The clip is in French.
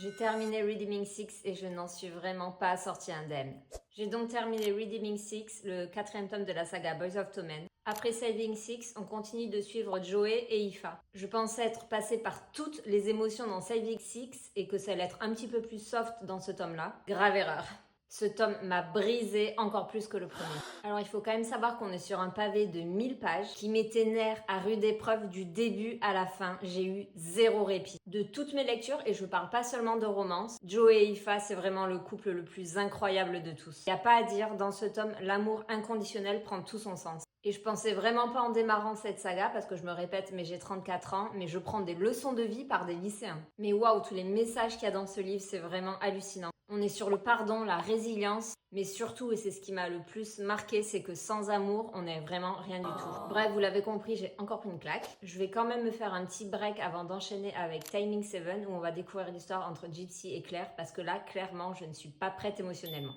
J'ai terminé Redeeming Six et je n'en suis vraiment pas sortie indemne. J'ai donc terminé Redeeming Six, le quatrième tome de la saga Boys of Tommen. Après Saving Six, on continue de suivre Joey et Aoife. Je pensais être passée par toutes les émotions dans Saving Six et que ça allait être un petit peu plus soft dans ce tome-là. Grave erreur. Ce tome m'a brisé encore plus que le premier. Alors il faut quand même savoir qu'on est sur un pavé de 1000 pages qui met tes nerfs à rude épreuve du début à la fin. J'ai eu zéro répit. De toutes mes lectures, et je parle pas seulement de romance, Joe et Aoife, c'est vraiment le couple le plus incroyable de tous. Y a pas à dire, dans ce tome, l'amour inconditionnel prend tout son sens. Et je pensais vraiment pas en démarrant cette saga, parce que je me répète, mais j'ai 34 ans, mais je prends des leçons de vie par des lycéens. Mais waouh, tous les messages qu'il y a dans ce livre, c'est vraiment hallucinant. On est sur le pardon, la résilience, mais surtout, et c'est ce qui m'a le plus marqué, c'est que sans amour, on n'est vraiment rien du tout. Bref, vous l'avez compris, j'ai encore pris une claque. Je vais quand même me faire un petit break avant d'enchaîner avec Timing 7, où on va découvrir l'histoire entre Gypsy et Claire, parce que là, clairement, je ne suis pas prête émotionnellement.